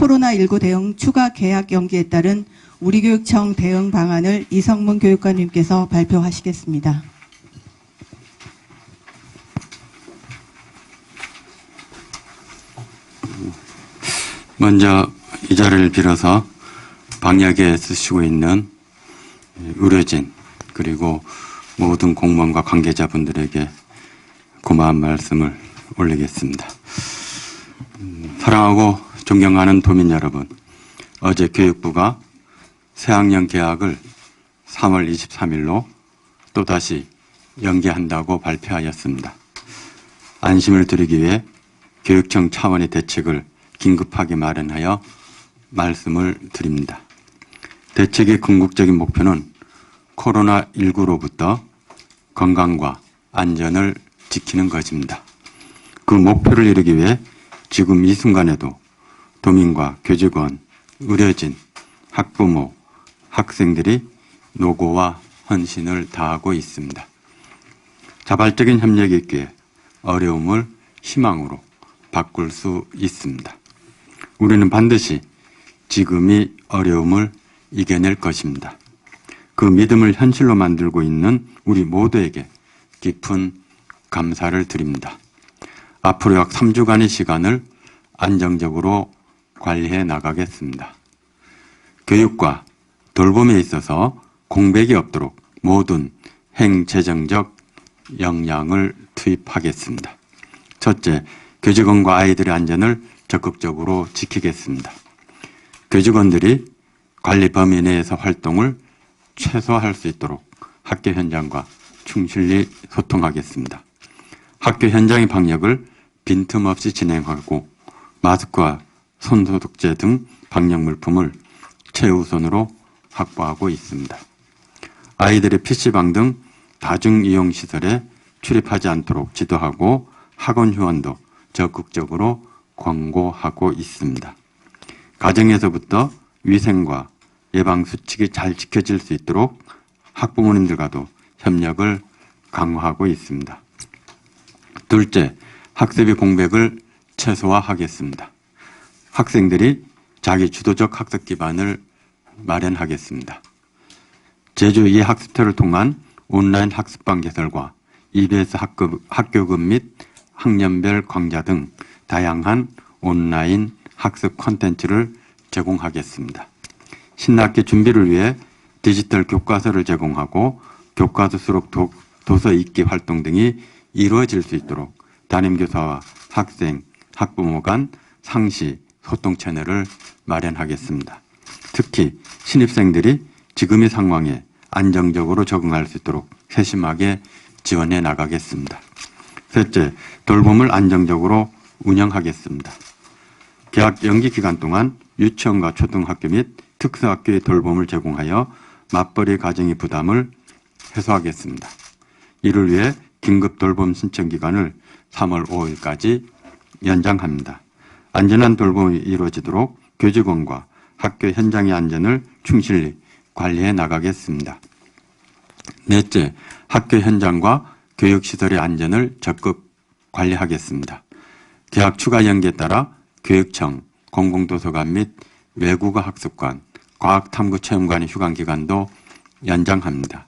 코로나19 대응 추가 개학 연기에 따른 우리교육청 대응 방안을 이성문 교육관님께서 발표하시겠습니다. 먼저 이 자리를 빌어서 방역에 쓰시고 있는 의료진 그리고 모든 공무원과 관계자분들에게 고마운 말씀을 올리겠습니다. 사랑하고 존경하는 도민 여러분, 어제 교육부가 새학년 개학을 3월 23일로 또다시 연기한다고 발표하였습니다. 안심을 드리기 위해 교육청 차원의 대책을 긴급하게 마련하여 말씀을 드립니다. 대책의 궁극적인 목표는 코로나19로부터 건강과 안전을 지키는 것입니다. 그 목표를 이루기 위해 지금 이 순간에도 도민과 교직원, 의료진, 학부모, 학생들이 노고와 헌신을 다하고 있습니다. 자발적인 협력이 있기에 어려움을 희망으로 바꿀 수 있습니다. 우리는 반드시 지금이 어려움을 이겨낼 것입니다. 그 믿음을 현실로 만들고 있는 우리 모두에게 깊은 감사를 드립니다. 앞으로 약 3주간의 시간을 안정적으로 관리해 나가겠습니다. 교육과 돌봄에 있어서 공백이 없도록 모든 행재정적 역량을 투입하겠습니다. 첫째, 교직원과 아이들의 안전을 적극적으로 지키겠습니다. 교직원들이 관리 범위 내에서 활동을 최소화할 수 있도록 학교 현장과 충실히 소통하겠습니다. 학교 현장의 방역을 빈틈없이 진행하고 마스크와 손소독제 등 방역 물품을 최우선으로 확보하고 있습니다. 아이들의 PC방 등 다중이용시설에 출입하지 않도록 지도하고 학원 휴원도 적극적으로 권고하고 있습니다. 가정에서부터 위생과 예방수칙이 잘 지켜질 수 있도록 학부모님들과도 협력을 강화하고 있습니다. 둘째, 학습의 공백을 최소화하겠습니다. 학생들이 자기 주도적 학습 기반을 마련하겠습니다. 제주 2학습터를 통한 온라인 학습방 개설과 EBS 학교급 및 학년별 강좌 등 다양한 온라인 학습 콘텐츠를 제공하겠습니다. 신학기 준비를 위해 디지털 교과서를 제공하고 교과서 수록 도서 읽기 활동 등이 이루어질 수 있도록 담임교사와 학생, 학부모 간 상시 소통 채널을 마련하겠습니다. 특히 신입생들이 지금의 상황에 안정적으로 적응할 수 있도록 세심하게 지원해 나가겠습니다. 셋째, 돌봄을 안정적으로 운영하겠습니다. 개학 연기 기간 동안 유치원과 초등학교 및 특수학교의 돌봄을 제공하여 맞벌이 가정의 부담을 해소하겠습니다. 이를 위해 긴급 돌봄 신청 기간을 3월 5일까지 연장합니다. 안전한 돌봄이 이루어지도록 교직원과 학교 현장의 안전을 충실히 관리해 나가겠습니다. 넷째, 학교 현장과 교육시설의 안전을 적극 관리하겠습니다. 개학 추가 연기에 따라 교육청, 공공도서관 및 외국어 학습관, 과학탐구체험관의 휴관기간도 연장합니다.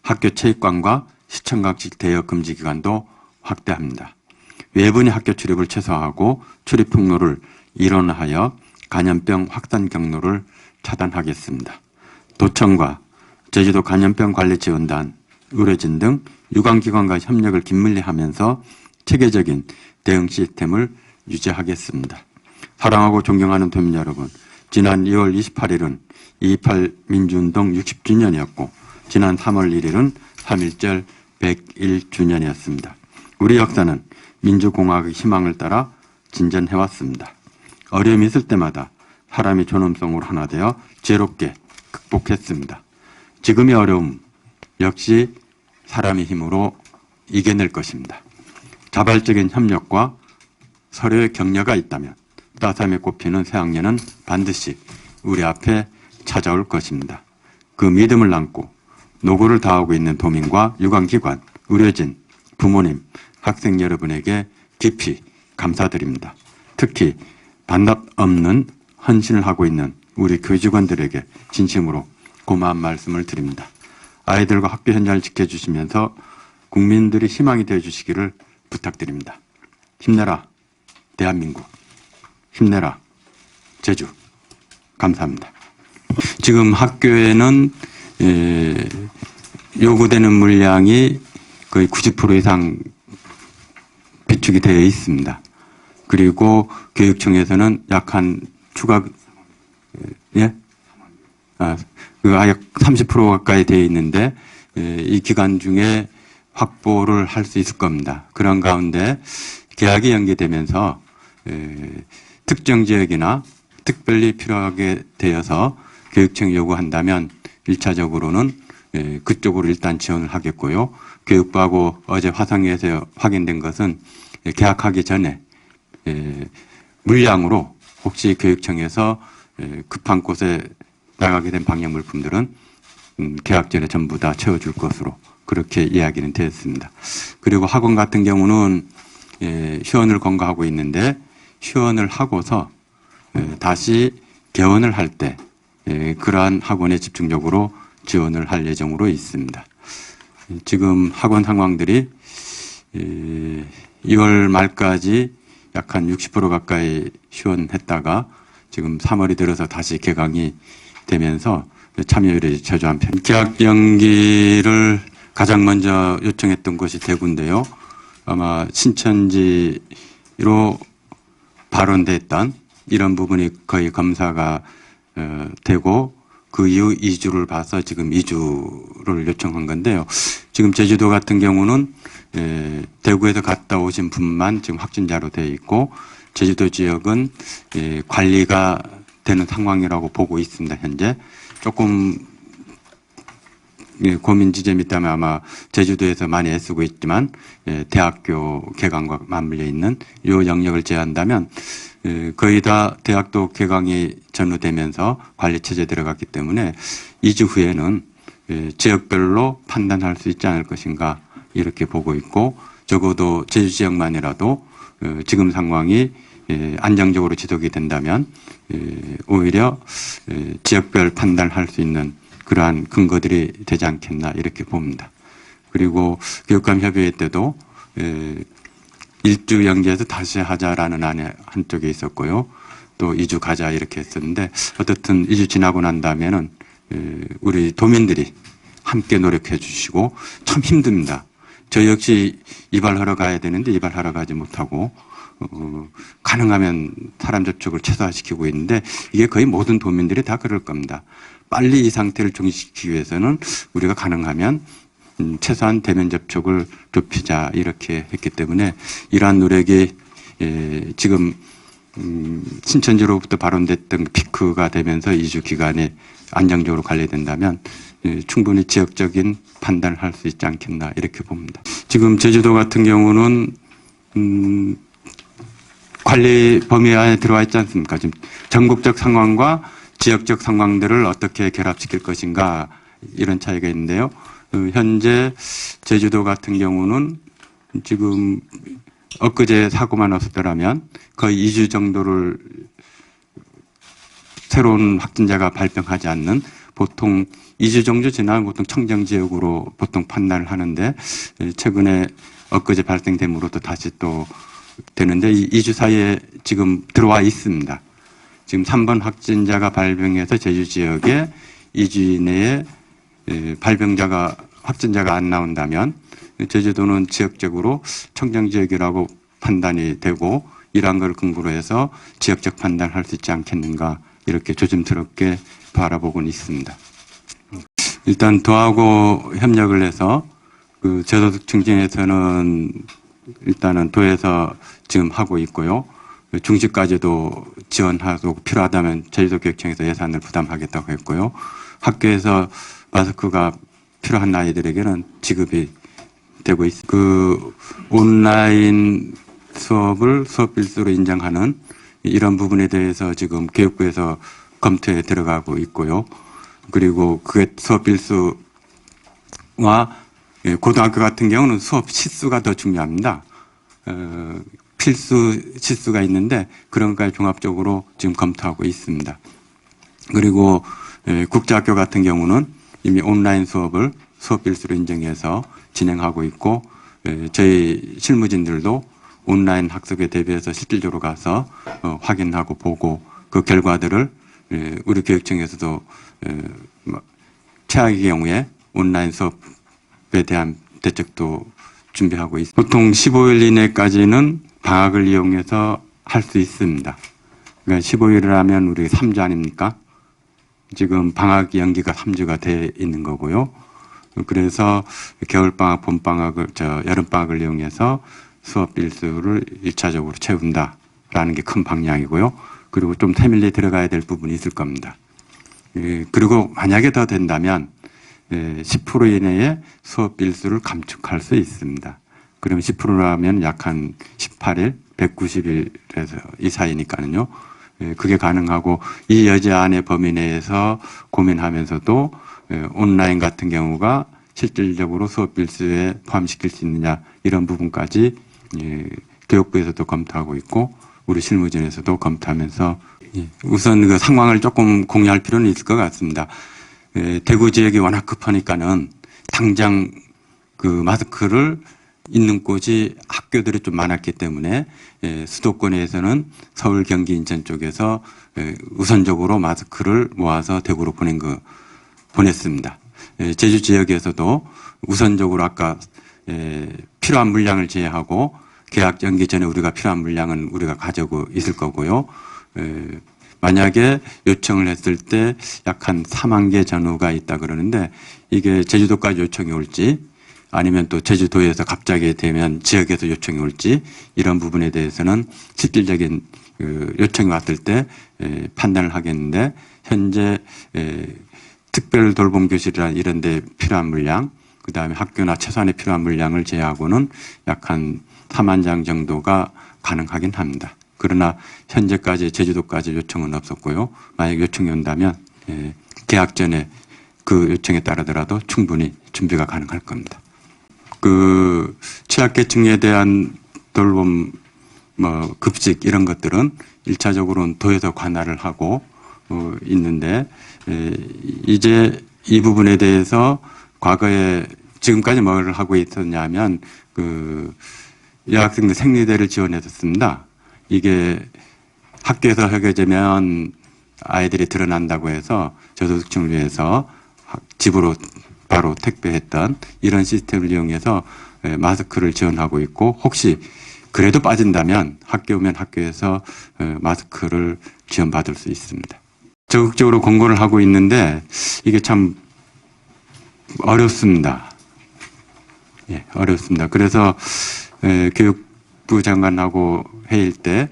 학교 체육관과 시청각식 대여 금지 기간도 확대합니다. 외부인의 학교 출입을 최소화하고 출입 통로를 일원화하여 감염병 확산 경로를 차단하겠습니다. 도청과 제주도 감염병 관리 지원단, 의료진 등 유관기관과 협력을 긴밀히 하면서 체계적인 대응 시스템을 유지하겠습니다. 사랑하고 존경하는 도민 여러분, 지난 2월 28일은 2.28 민주운동 60주년이었고 지난 3월 1일은 3.1절 101주년이었습니다. 우리 역사는 민주공화국의 희망을 따라 진전해왔습니다. 어려움이 있을 때마다 사람이 존엄성으로 하나 되어 지혜롭게 극복했습니다. 지금의 어려움 역시 사람의 힘으로 이겨낼 것입니다. 자발적인 협력과 서로의 격려가 있다면 따스함에 꼽히는 새학년은 반드시 우리 앞에 찾아올 것입니다. 그 믿음을 안고 노고를 다하고 있는 도민과 유관기관, 의료진, 부모님, 학생 여러분에게 깊이 감사드립니다. 특히 반납 없는 헌신을 하고 있는 우리 교직원들에게 진심으로 고마운 말씀을 드립니다. 아이들과 학교 현장을 지켜주시면서 국민들이 희망이 되어주시기를 부탁드립니다. 힘내라 대한민국, 힘내라 제주. 감사합니다. 지금 학교에는 요구되는 물량이 거의 90% 이상 비축이 되어 있습니다. 그리고 교육청에서는 약 한 추가 약 30% 가까이 되어 있는데 이 기간 중에 확보를 할 수 있을 겁니다. 그런 가운데 계약이 연기되면서 특정 지역이나 특별히 필요하게 되어서 교육청이 요구한다면 1차적으로는 그쪽으로 일단 지원을 하겠고요. 교육부하고 어제 화상회에서 확인된 것은 계약하기 전에 물량으로 혹시 교육청에서 급한 곳에 나가게 된 방역 물품들은 계약 전에 전부 다 채워줄 것으로 그렇게 이야기는 되었습니다. 그리고 학원 같은 경우는 휴원을 권고하고 있는데 휴원을 하고서 다시 개원을 할 때 그러한 학원에 집중적으로 지원을 할 예정으로 있습니다. 지금 학원 상황들이 2월 말까지 약 한 60% 가까이 휴원했다가 지금 3월이 들어서 다시 개강이 되면서 참여율이 저조한 편. 계약 연기를 가장 먼저 요청했던 곳이 대구인데요. 아마 신천지로 발언됐던 이런 부분이 거의 검사가 되고 그 이후 2주를 봐서 지금 2주를 요청한 건데요. 지금 제주도 같은 경우는 대구에서 갔다 오신 분만 지금 확진자로 되어 있고 제주도 지역은 관리가 되는 상황이라고 보고 있습니다. 현재 조금 고민 지점이 있다면 아마 제주도에서 많이 애쓰고 있지만 대학교 개강과 맞물려 있는 이 영역을 제한다면 거의 다 대학도 개강이 전후되면서 관리체제에 들어갔기 때문에 2주 후에는 지역별로 판단할 수 있지 않을 것인가 이렇게 보고 있고 적어도 제주 지역만이라도 지금 상황이 안정적으로 지속이 된다면 오히려 지역별 판단할 수 있는 그러한 근거들이 되지 않겠나 이렇게 봅니다. 그리고 교육감 협의회 때도 1주 연기해서 다시 하자라는 안에 한쪽에 있었고요. 또 2주 가자 이렇게 했었는데 어떻든 2주 지나고 난 다음에는 우리 도민들이 함께 노력해 주시고 참 힘듭니다. 저 역시 이발하러 가야 되는데 이발하러 가지 못하고 가능하면 사람 접촉을 최소화시키고 있는데 이게 거의 모든 도민들이 다 그럴 겁니다. 빨리 이 상태를 종식시키기 위해서는 우리가 가능하면 최소한 대면 접촉을 좁히자 이렇게 했기 때문에 이러한 노력이 지금 신천지로부터 발언됐던 피크가 되면서 2주 기간에 안정적으로 관리된다면 충분히 지역적인 판단을 할 수 있지 않겠나 이렇게 봅니다. 지금 제주도 같은 경우는 관리 범위 안에 들어와 있지 않습니까? 지금 전국적 상황과 지역적 상황들을 어떻게 결합시킬 것인가 이런 차이가 있는데요. 현재 제주도 같은 경우는 지금 엊그제 사고만 없었더라면 거의 2주 정도를 새로운 확진자가 발병하지 않는 보통 2주 정도 지나면 보통 청정지역으로 보통 판단을 하는데 최근에 엊그제 발생됨으로도 다시 또 되는데 이 2주 사이에 지금 들어와 있습니다. 지금 3번 확진자가 발병해서 제주 지역에 2주 내에 확진자가 안 나온다면 제주도는 지역적으로 청정지역이라고 판단이 되고 이러한 걸 근거로 해서 지역적 판단을 할 수 있지 않겠는가 이렇게 조심스럽게 바라보고는 있습니다. 일단 도하고 협력을 해서 그 저소득 증진에서는 일단은 도에서 지금 하고 있고요. 중시까지도 지원하고 필요하다면 제주도 교육청에서 예산을 부담하겠다고 했고요. 학교에서 마스크가 필요한 아이들에게는 지급이 되고 있습니다. 그 온라인 수업을 수업 필수로 인정하는 이런 부분에 대해서 지금 교육부에서 검토에 들어가고 있고요. 그리고 그게 수업 필수와 고등학교 같은 경우는 수업 시수가 더 중요합니다. 필수 실수가 있는데 그런 것까지 종합적으로 지금 검토하고 있습니다. 그리고 국제학교 같은 경우는 이미 온라인 수업을 수업 필수로 인정해서 진행하고 있고 저희 실무진들도 온라인 학습에 대비해서 실질적으로 가서 확인하고 보고 그 결과들을 우리 교육청에서도 최악의 경우에 온라인 수업에 대한 대책도 준비하고 있습니다. 보통 15일 이내까지는 방학을 이용해서 할 수 있습니다. 그러니까 15일을 하면 우리 3주 아닙니까? 지금 방학 연기가 3주가 돼 있는 거고요. 그래서 겨울방학, 봄방학을, 여름방학을 이용해서 수업 일수를 1차적으로 채운다라는 게 큰 방향이고요. 그리고 좀 세밀히 들어가야 될 부분이 있을 겁니다. 그리고 만약에 더 된다면 10% 이내에 수업 일수를 감축할 수 있습니다. 그러면 10%라면 약 한 18일, 190일에서 이 사이니까는요. 그게 가능하고 이 여지 안의 범위 내에서 고민하면서도 온라인 같은 경우가 실질적으로 수업 일수에 포함시킬 수 있느냐 이런 부분까지 교육부에서도 검토하고 있고 우리 실무진에서도 검토하면서 우선 그 상황을 조금 공유할 필요는 있을 것 같습니다. 대구 지역이 워낙 급하니까는 당장 그 마스크를 있는 곳이 학교들이 좀 많았기 때문에 수도권에서는 서울, 경기, 인천 쪽에서 우선적으로 마스크를 모아서 대구로 보냈습니다. 제주 지역에서도 우선적으로 아까 필요한 물량을 제외하고 계약 연기 전에 우리가 필요한 물량은 우리가 가지고 있을 거고요. 만약에 요청을 했을 때 약 한 4만 개 전후가 있다 그러는데 이게 제주도까지 요청이 올지 아니면 또 제주도에서 갑자기 되면 지역에서 요청이 올지 이런 부분에 대해서는 실질적인 요청이 왔을 때 판단을 하겠는데 현재 특별 돌봄 교실이나 이런 데 필요한 물량 그다음에 학교나 최소한의 필요한 물량을 제외하고는 약 한 4만 장 정도가 가능하긴 합니다. 그러나 현재까지 제주도까지 요청은 없었고요. 만약 요청이 온다면 개학 전에 그 요청에 따르더라도 충분히 준비가 가능할 겁니다. 그 취약계층에 대한 돌봄, 급식 이런 것들은 1차적으로는 도에서 관할을 하고 있는데 이제 이 부분에 대해서 과거에 지금까지 뭘 하고 있었냐면 그 여학생들 생리대를 지원했었습니다. 이게 학교에서 허가되면 아이들이 드러난다고 해서 저소득층을 위해서 집으로 바로 택배했던 이런 시스템을 이용해서 마스크를 지원하고 있고 혹시 그래도 빠진다면 학교 오면 학교에서 마스크를 지원받을 수 있습니다. 적극적으로 권고를 하고 있는데 이게 참 어렵습니다. 어렵습니다. 그래서 교육부 장관하고 회의일 때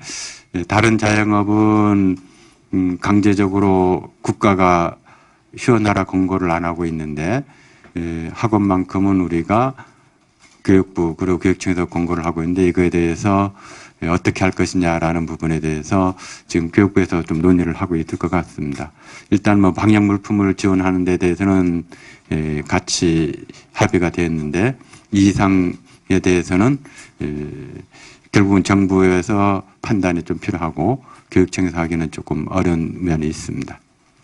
다른 자영업은 강제적으로 국가가 휴원하라 권고를 안 하고 있는데 학원만큼은 우리가 교육부 그리고 교육청에서 권고를 하고 있는데 이거에 대해서 어떻게 할 것이냐라는 부분에 대해서 지금 교육부에서 좀 논의를 하고 있을 것 같습니다. 일단 방역 물품을 지원하는 데 대해서는 같이 합의가 되었는데 이 이상에 대해서는 결국은 정부에서 판단이 좀 필요하고 교육청에서 하기는 조금 어려운 면이 있습니다.